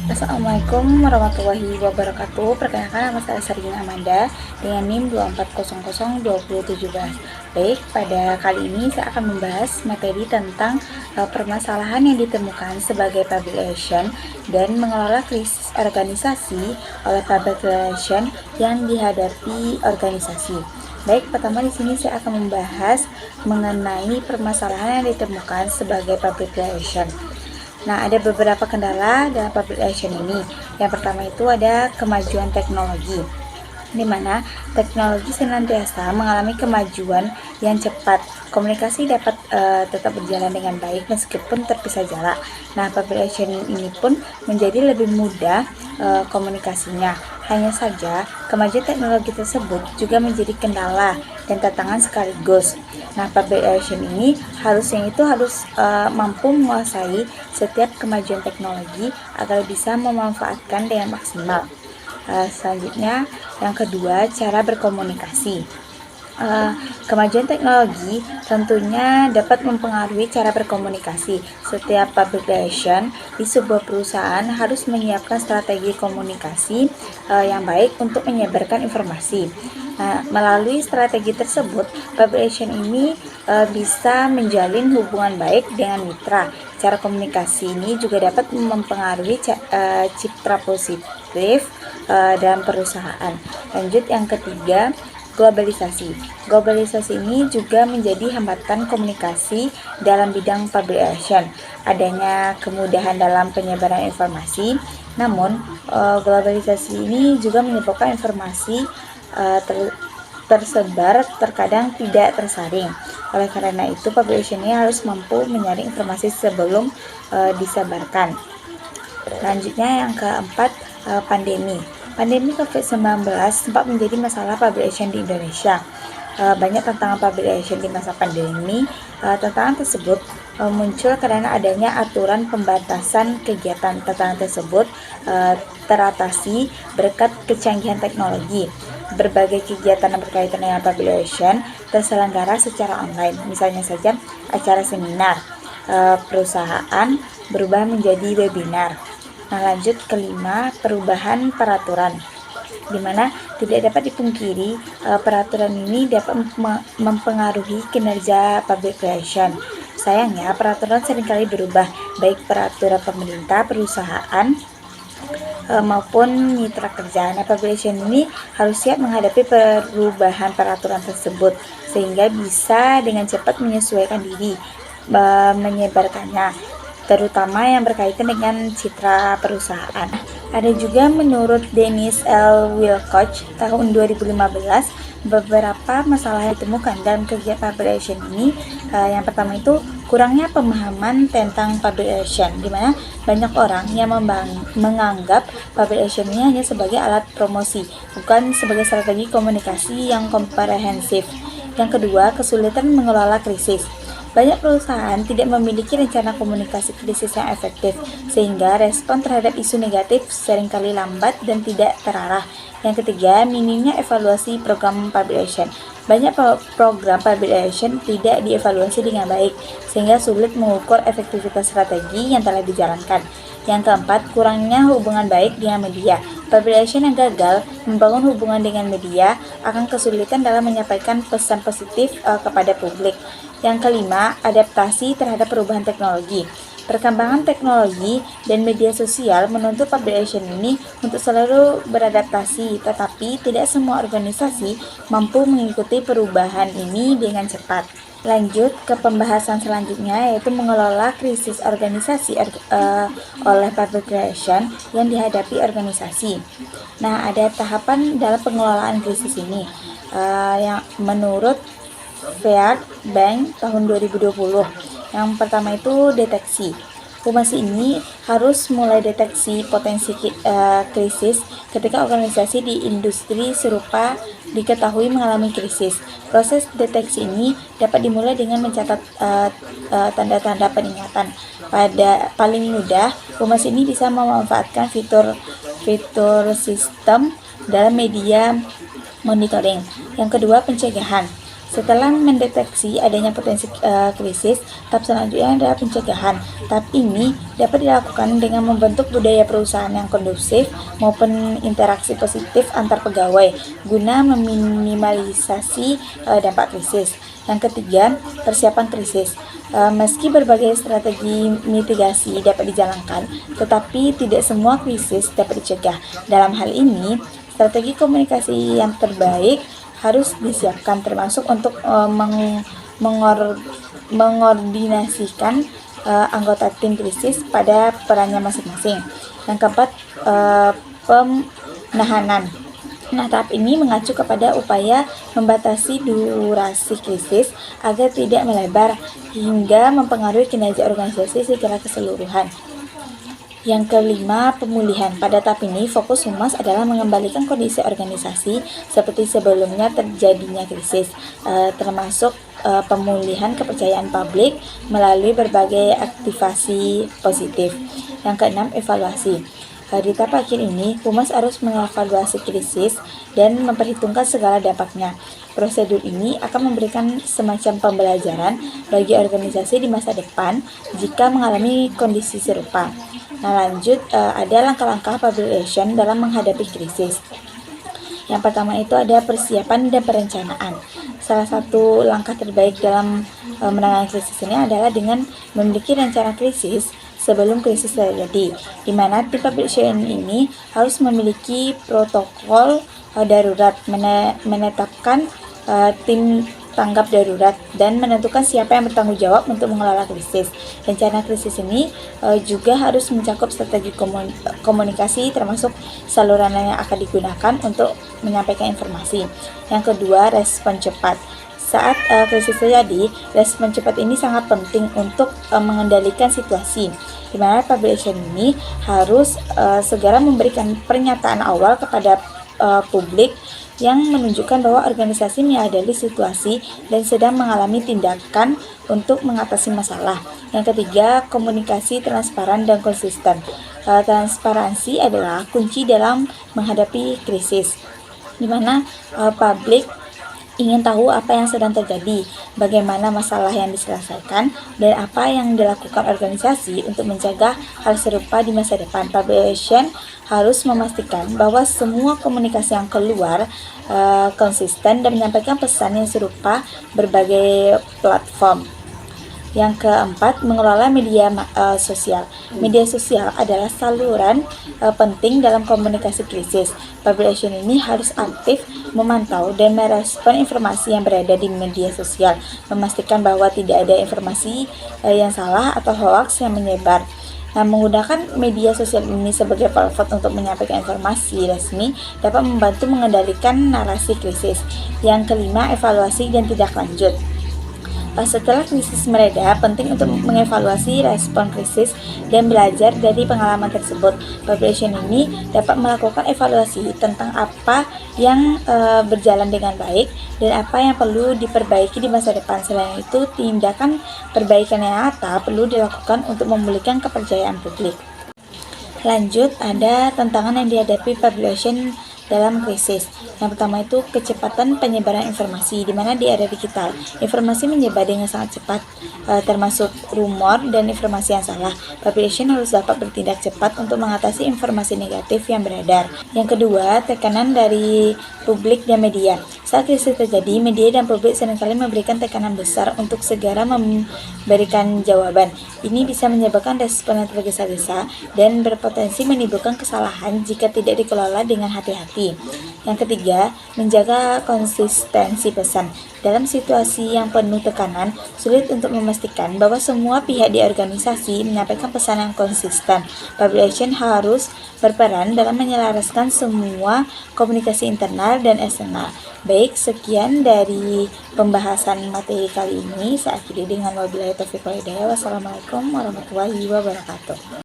Assalamualaikum warahmatullahi wabarakatuh. Perkenalkan, nama saya Sarina Amanda dengan NIM 24002017. Baik, pada kali ini saya akan membahas materi tentang permasalahan yang ditemukan sebagai public relation dan mengelola krisis organisasi oleh public relation yang dihadapi organisasi. Baik, pertama di sini saya akan membahas mengenai permasalahan yang ditemukan sebagai public relation. Nah, ada beberapa kendala dalam public relation ini. Yang pertama itu ada kemajuan teknologi, di mana teknologi senantiasa mengalami kemajuan yang cepat. Komunikasi dapat tetap berjalan dengan baik meskipun terpisah jarak. Nah, public relation ini pun menjadi lebih mudah komunikasinya. Hanya saja, kemajuan teknologi tersebut juga menjadi kendala dan tantangan sekaligus. Nah, public relation ini harus mampu menguasai setiap kemajuan teknologi agar bisa memanfaatkan dengan maksimal. Selanjutnya, yang kedua, cara berkomunikasi. Kemajuan teknologi tentunya dapat mempengaruhi cara berkomunikasi. Setiap public relation di sebuah perusahaan harus menyiapkan strategi komunikasi yang baik untuk menyebarkan informasi. Nah, melalui strategi tersebut, public relation ini bisa menjalin hubungan baik dengan mitra. Cara komunikasi ini juga dapat mempengaruhi citra positif dalam perusahaan. Lanjut, yang ketiga, globalisasi. Globalisasi ini juga menjadi hambatan komunikasi dalam bidang public relation. Adanya kemudahan dalam penyebaran informasi, namun globalisasi ini juga menyebabkan informasi tersebar terkadang tidak tersaring. Oleh karena itu, public relation ini harus mampu menyaring informasi sebelum disebarkan. Selanjutnya, yang keempat, pandemi. Pandemi COVID-19 sempat menjadi masalah public relation di Indonesia. Banyak tantangan public relation di masa pandemi. Tantangan tersebut muncul karena adanya aturan pembatasan kegiatan. Tantangan tersebut teratasi berkat kecanggihan teknologi. Berbagai kegiatan yang berkaitan dengan public relation terselenggara secara online. Misalnya saja acara seminar, perusahaan berubah menjadi webinar. Nah, lanjut, kelima, perubahan peraturan, di mana tidak dapat dipungkiri peraturan ini dapat mempengaruhi kinerja public relation. Sayangnya, peraturan seringkali berubah, baik peraturan pemerintah, perusahaan, maupun mitra kerja. Nah, public relation ini harus siap menghadapi perubahan peraturan tersebut, sehingga bisa dengan cepat menyesuaikan diri menyebarkannya, terutama yang berkaitan dengan citra perusahaan. Ada juga menurut Dennis L. Wilcox tahun 2015 beberapa masalah yang ditemukan dalam kegiatan public relation ini. Yang pertama itu kurangnya pemahaman tentang public relation, di mana banyak orang yang menganggap public relation ini hanya sebagai alat promosi, bukan sebagai strategi komunikasi yang komprehensif. Yang kedua, kesulitan mengelola krisis. Banyak perusahaan tidak memiliki rencana komunikasi krisis yang efektif, sehingga respon terhadap isu negatif seringkali lambat dan tidak terarah. Yang ketiga, minimnya evaluasi program public relation. Banyak program public relation tidak dievaluasi dengan baik, sehingga sulit mengukur efektivitas strategi yang telah dijalankan. Yang keempat, kurangnya hubungan baik dengan media. Public relation yang gagal membangun hubungan dengan media akan kesulitan dalam menyampaikan pesan positif kepada publik. Yang kelima, adaptasi terhadap perubahan teknologi. Perkembangan teknologi dan media sosial menuntut public relation ini untuk selalu beradaptasi, tetapi tidak semua organisasi mampu mengikuti perubahan ini dengan cepat. Lanjut ke pembahasan selanjutnya, yaitu mengelola krisis organisasi oleh public relation yang dihadapi organisasi. Nah, ada tahapan dalam pengelolaan krisis ini yang menurut Fair Bank tahun 2020. Yang pertama itu deteksi. Humas ini harus mulai deteksi potensi krisis ketika organisasi di industri serupa diketahui mengalami krisis. Proses deteksi ini dapat dimulai dengan mencatat tanda-tanda peringatan. Pada paling mudah, humas ini bisa memanfaatkan fitur sistem dalam media monitoring. Yang kedua, pencegahan. Setelah mendeteksi adanya potensi krisis, tahap selanjutnya adalah pencegahan. Tahap ini dapat dilakukan dengan membentuk budaya perusahaan yang kondusif maupun interaksi positif antar pegawai guna meminimalisasi dampak krisis. Yang ketiga, persiapan krisis. Meski berbagai strategi mitigasi dapat dijalankan, tetapi tidak semua krisis dapat dicegah. Dalam hal ini, strategi komunikasi yang terbaik harus disiapkan, termasuk untuk mengordinasikan anggota tim krisis pada perannya masing-masing. Yang keempat, penahanan. Nah, tahap ini mengacu kepada upaya membatasi durasi krisis agar tidak melebar hingga mempengaruhi kinerja organisasi secara keseluruhan. Yang kelima, pemulihan. Pada tahap ini, fokus humas adalah mengembalikan kondisi organisasi seperti sebelumnya terjadinya krisis, termasuk pemulihan kepercayaan publik melalui berbagai aktivasi positif. Yang keenam, evaluasi. Di tahap akhir ini, humas harus mengevaluasi krisis dan memperhitungkan segala dampaknya. Prosedur ini akan memberikan semacam pembelajaran bagi organisasi di masa depan jika mengalami kondisi serupa. Nah, lanjut, ada langkah-langkah public relation dalam menghadapi krisis. Yang pertama itu ada persiapan dan perencanaan. Salah satu langkah terbaik dalam menangani krisis ini adalah dengan memiliki rencana krisis sebelum krisis terjadi, di mana tim public relation ini harus memiliki protokol darurat, menetapkan tim tanggap darurat, dan menentukan siapa yang bertanggung jawab untuk mengelola krisis. Rencana krisis ini juga harus mencakup strategi komunikasi, termasuk saluran yang akan digunakan untuk menyampaikan informasi. Yang kedua, respon cepat. Saat krisis terjadi, respon cepat ini sangat penting untuk mengendalikan situasi, di mana public relation ini harus segera memberikan pernyataan awal kepada publik yang menunjukkan bahwa organisasi menyadari situasi dan sedang mengalami tindakan untuk mengatasi masalah. Yang ketiga, komunikasi transparan dan konsisten. Transparansi adalah kunci dalam menghadapi krisis, di mana publik ingin tahu apa yang sedang terjadi, bagaimana masalah yang diselesaikan, dan apa yang dilakukan organisasi untuk mencegah hal serupa di masa depan. Public relation harus memastikan bahwa semua komunikasi yang keluar konsisten dan menyampaikan pesan yang serupa berbagai platform. Yang keempat, mengelola media sosial. Media sosial adalah saluran penting dalam komunikasi krisis. Public relation ini harus aktif memantau dan merespon informasi yang berada di media sosial, memastikan bahwa tidak ada informasi yang salah atau hoaks yang menyebar. Nah, menggunakan media sosial ini sebagai platform untuk menyampaikan informasi resmi dapat membantu mengendalikan narasi krisis. Yang kelima, evaluasi dan tindak lanjut. Setelah krisis mereda, penting untuk mengevaluasi respon krisis dan belajar dari pengalaman tersebut. Public relation ini dapat melakukan evaluasi tentang apa yang berjalan dengan baik dan apa yang perlu diperbaiki di masa depan. Selain itu, tindakan perbaikan yang nyata perlu dilakukan untuk memulihkan kepercayaan publik. Lanjut, ada tantangan yang dihadapi public relation dalam krisis. Yang pertama itu kecepatan penyebaran informasi, di mana di era digital informasi menyebar dengan sangat cepat, termasuk rumor dan informasi yang salah. Public relation harus dapat bertindak cepat untuk mengatasi informasi negatif yang beredar. Yang kedua, tekanan dari publik dan media. Saat krisis terjadi, media dan publik seringkali memberikan tekanan besar untuk segera memberikan jawaban. Ini bisa menyebabkan respon yang tergesa-gesa dan berpotensi menimbulkan kesalahan jika tidak dikelola dengan hati-hati. Yang ketiga, menjaga konsistensi pesan. Dalam situasi yang penuh tekanan, sulit untuk memastikan bahwa semua pihak di organisasi menyampaikan pesan yang konsisten. Public relation harus berperan dalam menyelaraskan semua komunikasi internal dan eksternal. Baik, sekian dari pembahasan materi kali ini. Saya akhiri dengan wabillahi taufiq wal hidayah. Wassalamualaikum warahmatullahi wabarakatuh.